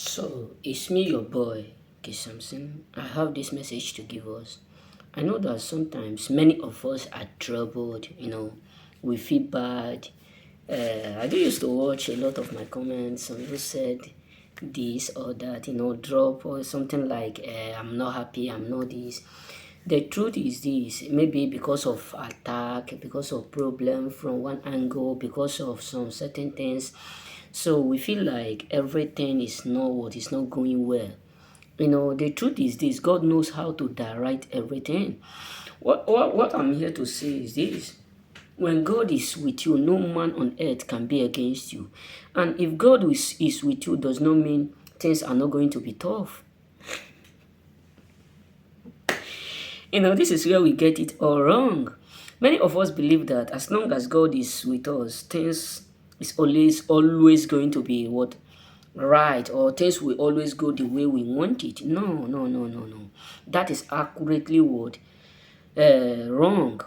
So, it's me, your boy, K. Samson. I have this message to give us. I know that sometimes many of us are troubled, we feel bad. I do used to watch a lot of my comments. Some people said this or that, drop or something like, I'm not happy, I'm not this. The truth is this, maybe because of attack, because of problem from one angle, because of some certain things. So we feel like everything is not what is not going well. The truth is this, God knows how to direct everything. What I'm here to say is this. When God is with you, no man on earth can be against you. And if God is with you, does not mean things are not going to be tough. This is where we get it all wrong. Many of us believe that as long as God is with us, things is always going to be what right, or things will always go the way we want it. No, no, no, no, no. That is accurately what wrong.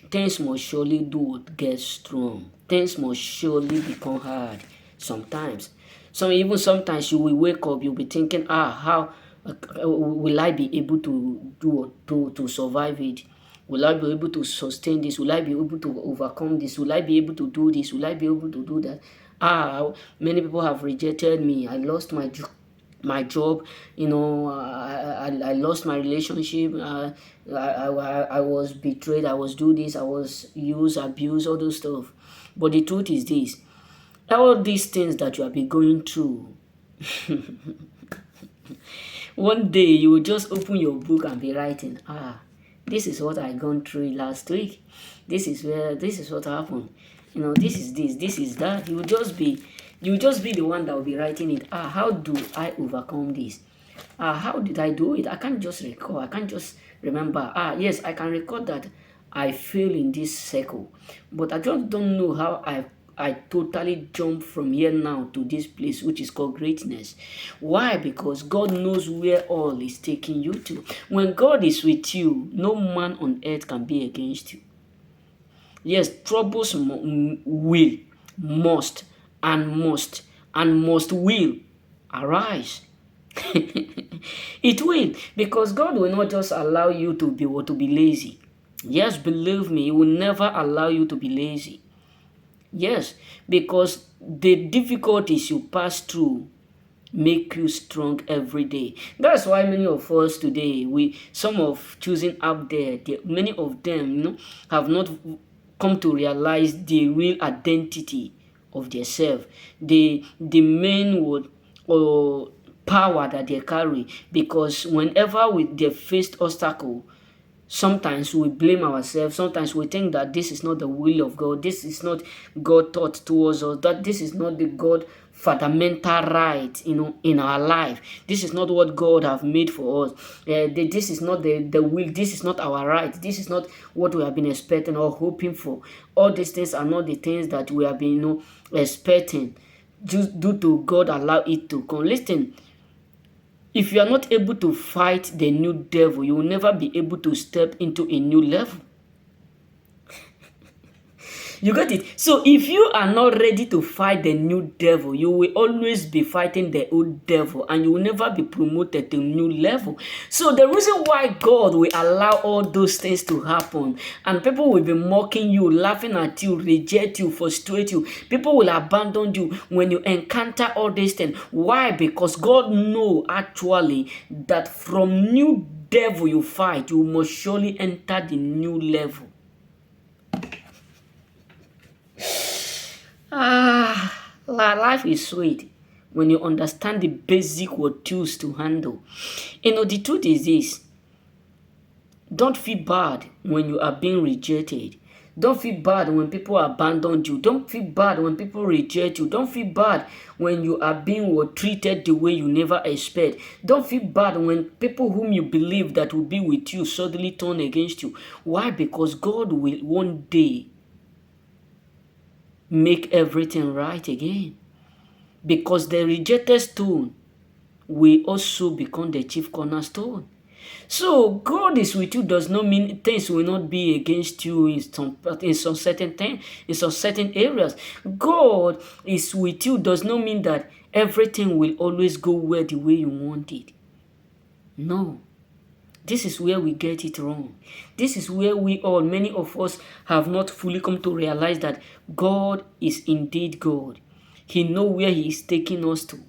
Things must surely do what gets strong. Things must surely become hard sometimes. Sometimes you will wake up, you'll be thinking, how will I be able to to survive it? Will I be able to sustain this? Will I be able to overcome this? Will I be able to do this? Will I be able to do that? Many people have rejected me. I lost my job, I lost my relationship, I was betrayed, I was do this, I was used, abused, all those stuff. But the truth is this, all these things that you have been going through, one day you will just open your book and be writing, this is what I gone through last week. This is what happened. This is that. You will just be the one that will be writing it. How do I overcome this? How did I do it? I can't just recall. I can't just remember. Yes, I can record that I fail in this circle, but I just don't know how I totally jump from here now to this place which is called greatness. Why? Because God knows where all is taking you to. When God is with you, no man on earth can be against you. Yes, troubles will, must, and must will arise. It will, because God will not just allow you to be lazy. Yes, believe me, He will never allow you to be lazy. Yes, because the difficulties you pass through make you strong every day. That's why many of us today, some of choosing out there, many of them, have not come to realize the real identity of themselves, the main word or power that they carry. Because whenever they faced obstacle, sometimes we blame ourselves. Sometimes we think that this is not the will of God. This is not God thought towards us. That this is not the God fundamental right, in our life. This is not what God have made for us. This is not the will. This is not our right. This is not what we have been expecting or hoping for. All these things are not the things that we have been, expecting. Just due to God allow it to come. Listen, if you are not able to fight the new devil, you will never be able to step into a new level. You got it? So if you are not ready to fight the new devil, you will always be fighting the old devil and you will never be promoted to a new level. So the reason why God will allow all those things to happen, and people will be mocking you, laughing at you, reject you, frustrate you. People will abandon you when you encounter all these things. Why? Because God knows actually that from new devil you fight, you must surely enter the new level. Life is sweet when you understand the basic what tools to handle. The truth is this. Don't feel bad when you are being rejected. Don't feel bad when people abandon you. Don't feel bad when people reject you. Don't feel bad when you are being treated the way you never expect. Don't feel bad when people whom you believe that will be with you suddenly turn against you. Why? Because God will one day make everything right again. Because the rejected stone will also become the chief cornerstone. So God is with you does not mean things will not be against you in some certain thing, in some certain areas. God is with you does not mean that everything will always go well the way you want it. No. This is where we get it wrong. This is where many of us have not fully come to realize that God is indeed God. He knows where He is taking us to.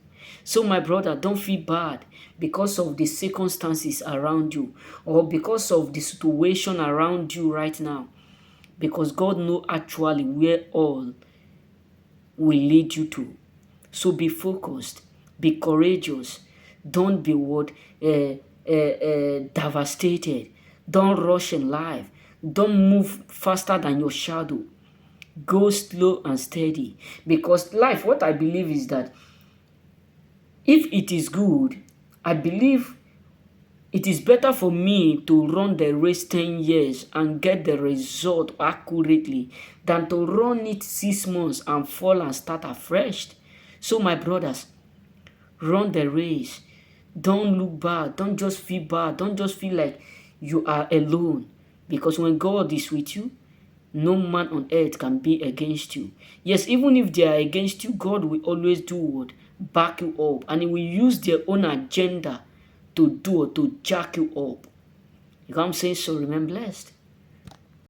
So my brother, don't feel bad because of the circumstances around you or because of the situation around you right now. Because God knows actually where all will lead you to. So be focused, be courageous, don't be devastated, don't rush in life, don't move faster than your shadow. Go slow and steady because life, what I believe is that if it is good, I believe it is better for me to run the race 10 years and get the result accurately than to run it 6 months and fall and start afresh. So my brothers, run the race. Don't look bad. Don't just feel bad. Don't just feel like you are alone. Because when God is with you, no man on earth can be against you. Yes, even if they are against you, God will always do what? Back you up. And He will use their own agenda to do or to jack you up. You know what I'm saying? So remain blessed.